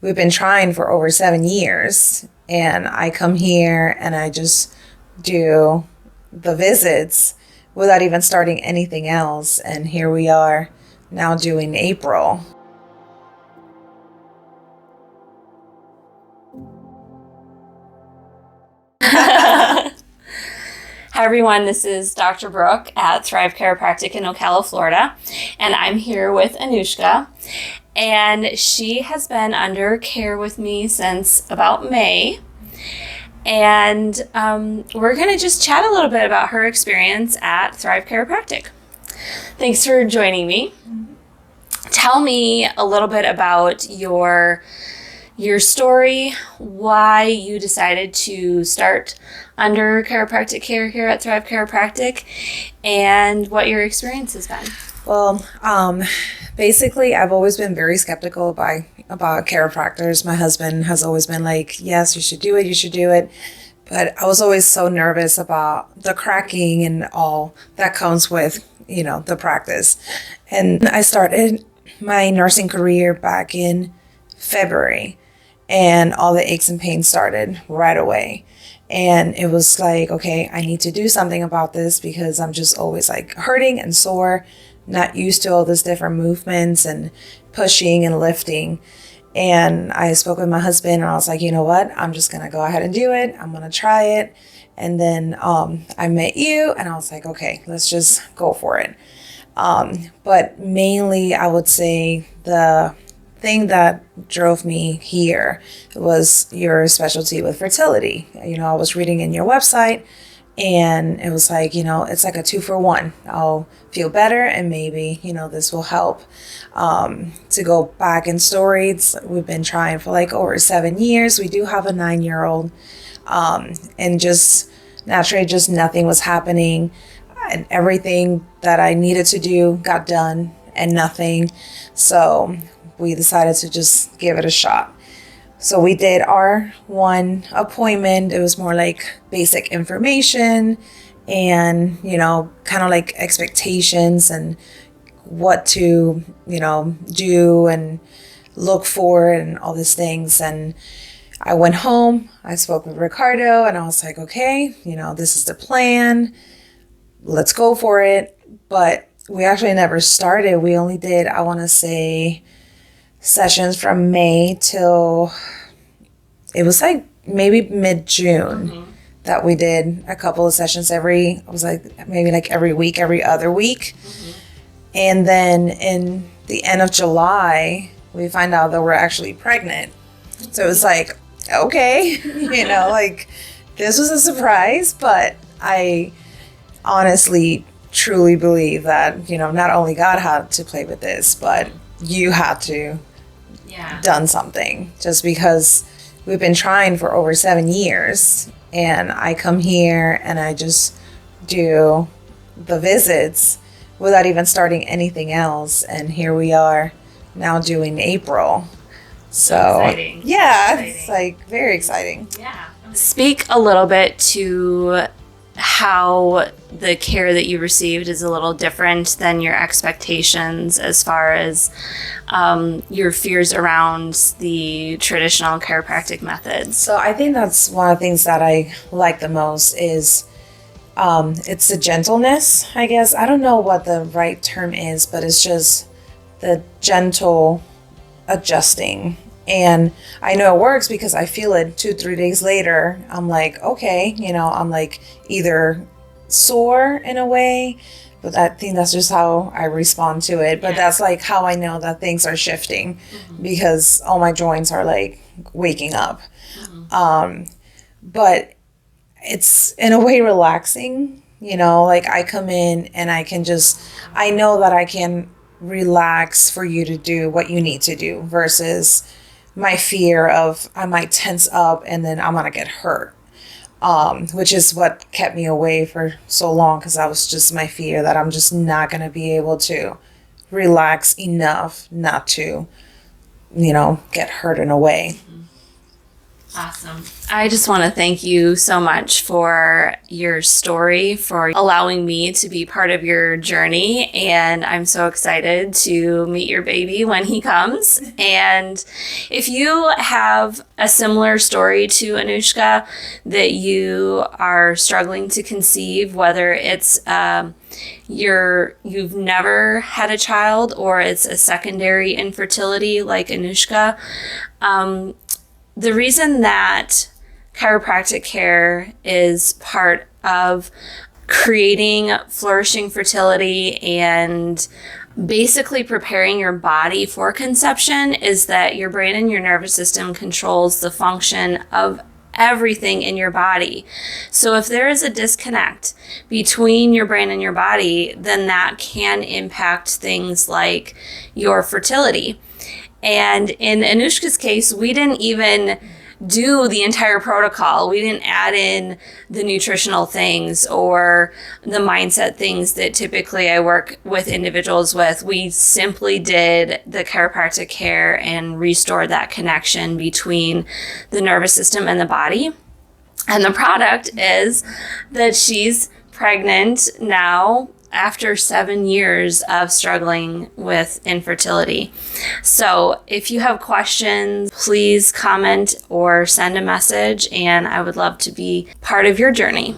we've been trying for over 7 years, and I come here and I just do the visits without even starting anything else. And here we are now doing April. Hi everyone, this is Dr. Brooke at Thrive Chiropractic in Ocala, Florida, and I'm here with Anushka, and she has been under care with me since about May, and we're going to just chat a little bit about her experience at Thrive Chiropractic. Thanks for joining me. Tell me a little bit about your story, why you decided to start under chiropractic care here at Thrive Chiropractic, and what your experience has been. Well, basically, I've always been very skeptical about chiropractors. My husband has always been like, yes, you should do it. But I was always so nervous about the cracking and all that comes with, the practice. And I started my nursing career back in February, and all the aches and pains started right away. And it was like, okay, I need to do something about this because I'm just always like hurting and sore, not used to all these different movements and pushing and lifting. And I spoke with my husband and I was like, you know what? I'm just going to go ahead and do it. I'm going to try it. And then I met you and I was like, okay, let's just go for it. But mainly I would say the thing that drove me here was your specialty with fertility. I was reading in your website and it was like, it's like a 2-for-1. I'll feel better and maybe, this will help. To go back in stories, we've been trying for like over 7 years. We do have a 9-year-old, and just naturally just nothing was happening, and everything that I needed to do got done and nothing. So we decided to just give it a shot. So we did our one appointment. It was more like basic information and, kind of like expectations and what to, do and look for and all these things. And I went home, I spoke with Ricardo and I was like, okay, this is the plan. Let's go for it. But we actually never started. We only did, I want to say, sessions from May till it was like maybe mid-June that we did a couple of sessions every week, every other week. And then in the end of July, we find out that we're actually pregnant. So it was like, okay, like this was a surprise, but I honestly truly believe that, not only God had to play with this, but you had to done something, just because we've been trying for over 7 years, and I come here and I just do the visits without even starting anything else, and here we are now doing April. So exciting. Yeah, it's like very exciting. Yeah. Speak a little bit to how the care that you received is a little different than your expectations as far as your fears around the traditional chiropractic methods. So I think that's one of the things that I like the most is it's the gentleness, I guess. I don't know what the right term is, but it's just the gentle adjusting. And I know it works because I feel it 2-3 days later. I'm like, okay, I'm like either sore in a way, but I think that's just how I respond to it. But that's like how I know that things are shifting because all my joints are like waking up. But it's in a way relaxing, like I come in and I know that I can relax for you to do what you need to do versus my fear of I might tense up and then I'm going to get hurt, which is what kept me away for so long, because that was just my fear that I'm just not going to be able to relax enough not to, get hurt in a way. Awesome. I just want to thank you so much for your story, for allowing me to be part of your journey. And I'm so excited to meet your baby when he comes. And if you have a similar story to Anushka that you are struggling to conceive, whether it's you've never had a child or it's a secondary infertility like Anushka, the reason that chiropractic care is part of creating flourishing fertility and basically preparing your body for conception is that your brain and your nervous system controls the function of everything in your body. So if there is a disconnect between your brain and your body, then that can impact things like your fertility. And in Anushka's case, we didn't even do the entire protocol. We didn't add in the nutritional things or the mindset things that typically I work with individuals with. We simply did the chiropractic care and restored that connection between the nervous system and the body. And the product is that she's pregnant now after 7 years of struggling with infertility. So if you have questions, please comment or send a message, and I would love to be part of your journey.